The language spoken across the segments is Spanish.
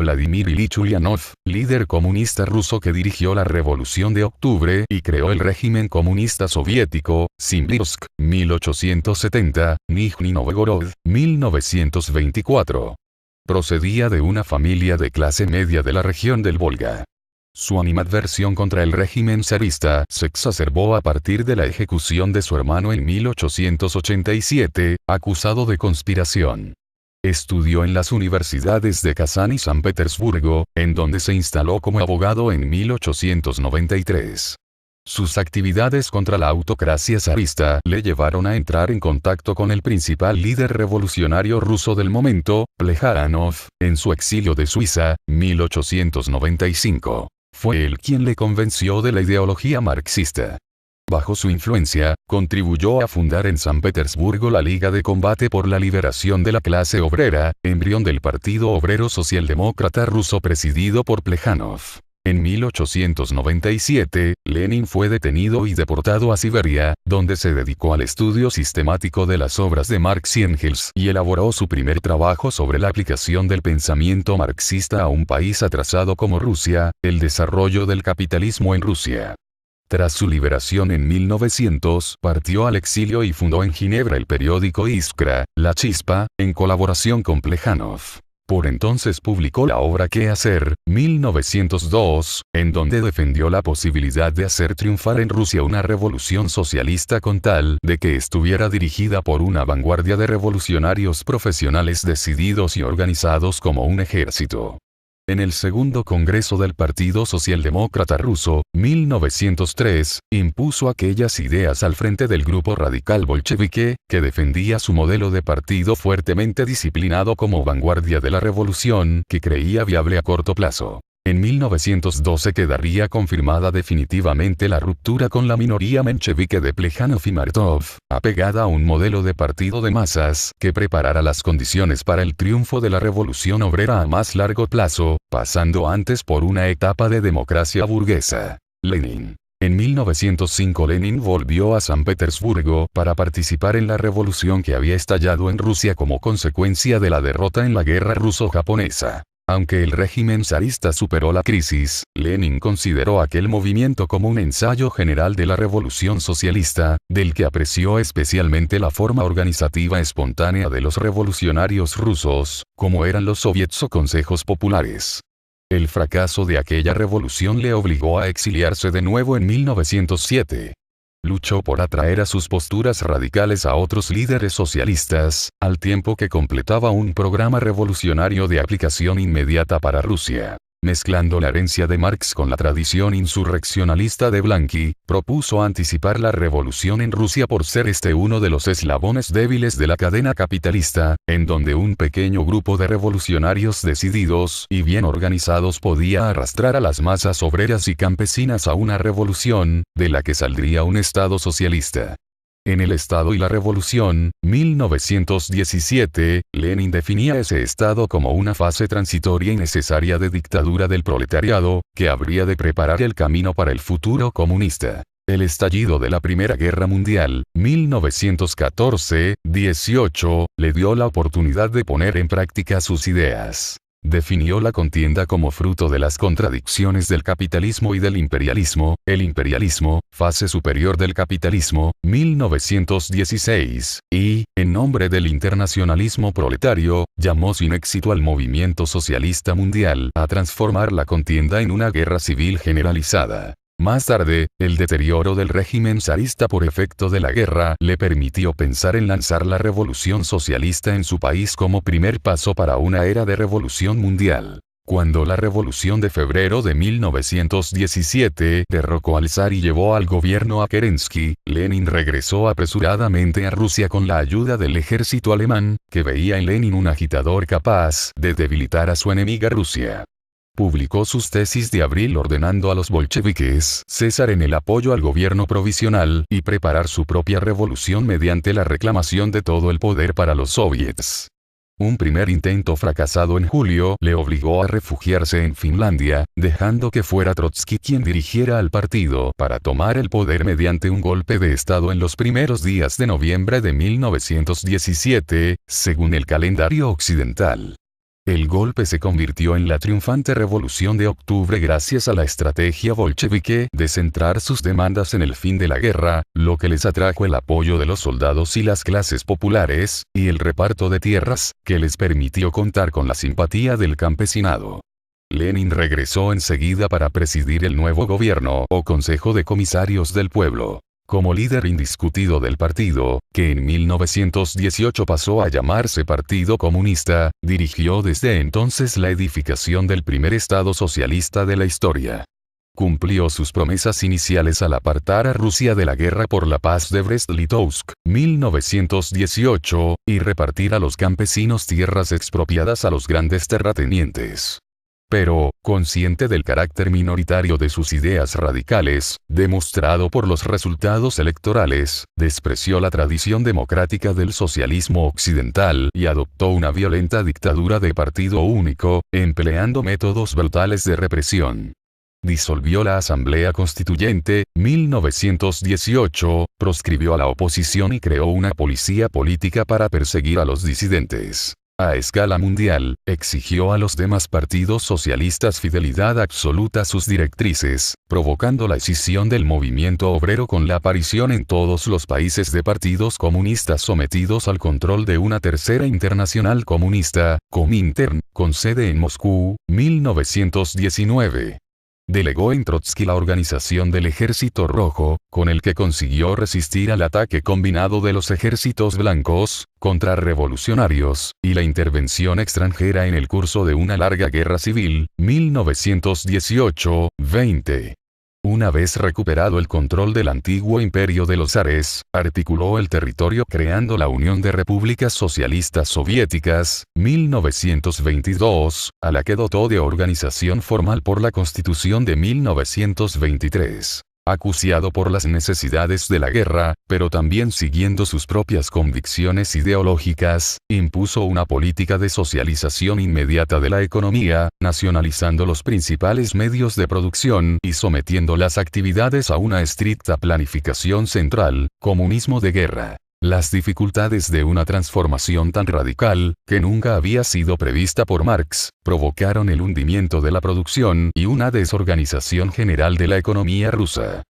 Vladimir Ilich Ulyanov, líder comunista ruso que dirigió la Revolución de Octubre y creó el régimen comunista soviético, Simbirsk, 1870, Nizhny Novgorod, 1924. Procedía de una familia de clase media de la región del Volga. Su animadversión contra el régimen zarista se exacerbó a partir de la ejecución de su hermano en 1887, acusado de conspiración. Estudió en las universidades de Kazán y San Petersburgo, en donde se instaló como abogado en 1893. Sus actividades contra la autocracia zarista le llevaron a entrar en contacto con el principal líder revolucionario ruso del momento, Plejánov, en su exilio de Suiza, 1895. Fue él quien le convenció de la ideología marxista. Bajo su influencia, contribuyó a fundar en San Petersburgo la Liga de Combate por la Liberación de la Clase Obrera, embrión del Partido Obrero Socialdemócrata Ruso presidido por Plejánov. En 1897, Lenin fue detenido y deportado a Siberia, donde se dedicó al estudio sistemático de las obras de Marx y Engels y elaboró su primer trabajo sobre la aplicación del pensamiento marxista a un país atrasado como Rusia, el desarrollo del capitalismo en Rusia. Tras su liberación en 1900, partió al exilio y fundó en Ginebra el periódico Iskra, La Chispa, en colaboración con Plejánov. Por entonces publicó la obra ¿Qué hacer?, 1902, en donde defendió la posibilidad de hacer triunfar en Rusia una revolución socialista con tal de que estuviera dirigida por una vanguardia de revolucionarios profesionales decididos y organizados como un ejército. En el segundo Congreso del Partido Socialdemócrata Ruso, 1903, impuso aquellas ideas al frente del grupo radical bolchevique, que defendía su modelo de partido fuertemente disciplinado como vanguardia de la revolución que creía viable a corto plazo. En 1912 quedaría confirmada definitivamente la ruptura con la minoría menchevique de Plejánov y Martov, apegada a un modelo de partido de masas que preparara las condiciones para el triunfo de la revolución obrera a más largo plazo, pasando antes por una etapa de democracia burguesa. Lenin. En 1905 Lenin volvió a San Petersburgo para participar en la revolución que había estallado en Rusia como consecuencia de la derrota en la guerra ruso-japonesa. Aunque el régimen zarista superó la crisis, Lenin consideró aquel movimiento como un ensayo general de la revolución socialista, del que apreció especialmente la forma organizativa espontánea de los revolucionarios rusos, como eran los soviets o consejos populares. El fracaso de aquella revolución le obligó a exiliarse de nuevo en 1907. Luchó por atraer a sus posturas radicales a otros líderes socialistas, al tiempo que completaba un programa revolucionario de aplicación inmediata para Rusia. Mezclando la herencia de Marx con la tradición insurreccionalista de Blanqui, propuso anticipar la revolución en Rusia por ser este uno de los eslabones débiles de la cadena capitalista, en donde un pequeño grupo de revolucionarios decididos y bien organizados podía arrastrar a las masas obreras y campesinas a una revolución, de la que saldría un Estado socialista. En El Estado y la Revolución, 1917, Lenin definía ese Estado como una fase transitoria y necesaria de dictadura del proletariado, que habría de preparar el camino para el futuro comunista. El estallido de la Primera Guerra Mundial, 1914-18, le dio la oportunidad de poner en práctica sus ideas. Definió la contienda como fruto de las contradicciones del capitalismo y del imperialismo, el imperialismo, fase superior del capitalismo, 1916, y, en nombre del internacionalismo proletario, llamó sin éxito al movimiento socialista mundial a transformar la contienda en una guerra civil generalizada. Más tarde, el deterioro del régimen zarista por efecto de la guerra le permitió pensar en lanzar la revolución socialista en su país como primer paso para una era de revolución mundial. Cuando la Revolución de febrero de 1917 derrocó al zar y llevó al gobierno a Kerensky, Lenin regresó apresuradamente a Rusia con la ayuda del ejército alemán, que veía en Lenin un agitador capaz de debilitar a su enemiga Rusia. Publicó sus tesis de abril ordenando a los bolcheviques cesar en el apoyo al gobierno provisional y preparar su propia revolución mediante la reclamación de todo el poder para los soviets. Un primer intento fracasado en julio le obligó a refugiarse en Finlandia, dejando que fuera Trotsky quien dirigiera al partido para tomar el poder mediante un golpe de estado en los primeros días de noviembre de 1917, según el calendario occidental. El golpe se convirtió en la triunfante Revolución de Octubre gracias a la estrategia bolchevique de centrar sus demandas en el fin de la guerra, lo que les atrajo el apoyo de los soldados y las clases populares, y el reparto de tierras, que les permitió contar con la simpatía del campesinado. Lenin regresó enseguida para presidir el nuevo gobierno o Consejo de Comisarios del Pueblo. Como líder indiscutido del partido, que en 1918 pasó a llamarse Partido Comunista, dirigió desde entonces la edificación del primer Estado socialista de la historia. Cumplió sus promesas iniciales al apartar a Rusia de la guerra por la paz de Brest-Litovsk, 1918, y repartir a los campesinos tierras expropiadas a los grandes terratenientes. Pero, consciente del carácter minoritario de sus ideas radicales, demostrado por los resultados electorales, despreció la tradición democrática del socialismo occidental y adoptó una violenta dictadura de partido único, empleando métodos brutales de represión. Disolvió la Asamblea Constituyente, 1918, proscribió a la oposición y creó una policía política para perseguir a los disidentes. A escala mundial, exigió a los demás partidos socialistas fidelidad absoluta a sus directrices, provocando la escisión del movimiento obrero con la aparición en todos los países de partidos comunistas sometidos al control de una tercera internacional comunista, Comintern, con sede en Moscú, 1919. Delegó en Trotsky la organización del Ejército Rojo, con el que consiguió resistir al ataque combinado de los ejércitos blancos, contrarrevolucionarios, y la intervención extranjera en el curso de una larga guerra civil, 1918-20. Una vez recuperado el control del antiguo imperio de los zares, articuló el territorio creando la Unión de Repúblicas Socialistas Soviéticas, 1922, a la que dotó de organización formal por la Constitución de 1923. Acuciado por las necesidades de la guerra, pero también siguiendo sus propias convicciones ideológicas, impuso una política de socialización inmediata de la economía, nacionalizando los principales medios de producción y sometiendo las actividades a una estricta planificación central, comunismo de guerra. Las dificultades de una transformación tan radical, que nunca había sido prevista por Marx, provocaron el hundimiento de la producción y una desorganización general de la economía rusa.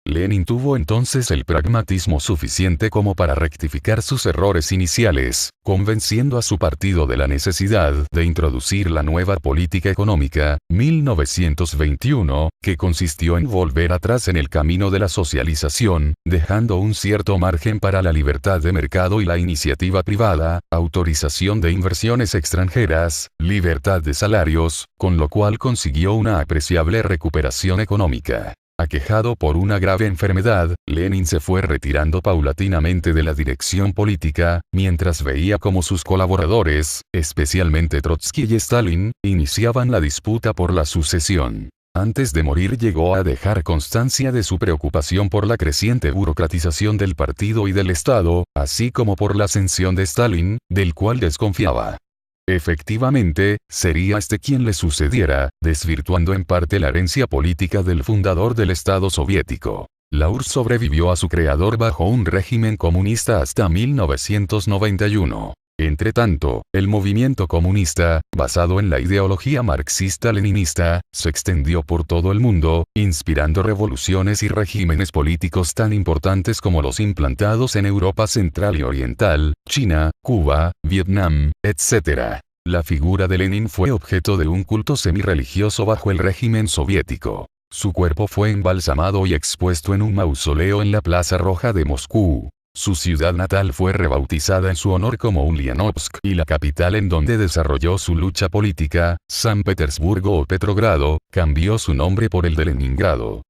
Lenin tuvo entonces el pragmatismo suficiente como para rectificar sus errores iniciales, convenciendo a su partido de la necesidad de introducir la nueva política económica, 1921, que consistió en volver atrás en el camino de la socialización, dejando un cierto margen para la libertad de mercado y la iniciativa privada, autorización de inversiones extranjeras, libertad de salarios, con lo cual consiguió una apreciable recuperación económica. Aquejado por una grave enfermedad, Lenin se fue retirando paulatinamente de la dirección política, mientras veía cómo sus colaboradores, especialmente Trotsky y Stalin, iniciaban la disputa por la sucesión. Antes de morir llegó a dejar constancia de su preocupación por la creciente burocratización del partido y del Estado, así como por la ascensión de Stalin, del cual desconfiaba. Efectivamente, sería este quien le sucediera, desvirtuando en parte la herencia política del fundador del Estado soviético. La URSS sobrevivió a su creador bajo un régimen comunista hasta 1991. Entretanto, el movimiento comunista, basado en la ideología marxista-leninista, se extendió por todo el mundo, inspirando revoluciones y regímenes políticos tan importantes como los implantados en Europa Central y Oriental, China, Cuba, Vietnam, etc. La figura de Lenin fue objeto de un culto semirreligioso bajo el régimen soviético. Su cuerpo fue embalsamado y expuesto en un mausoleo en la Plaza Roja de Moscú. Su ciudad natal fue rebautizada en su honor como Ulyanovsk y la capital en donde desarrolló su lucha política, San Petersburgo o Petrogrado, cambió su nombre por el de Leningrado.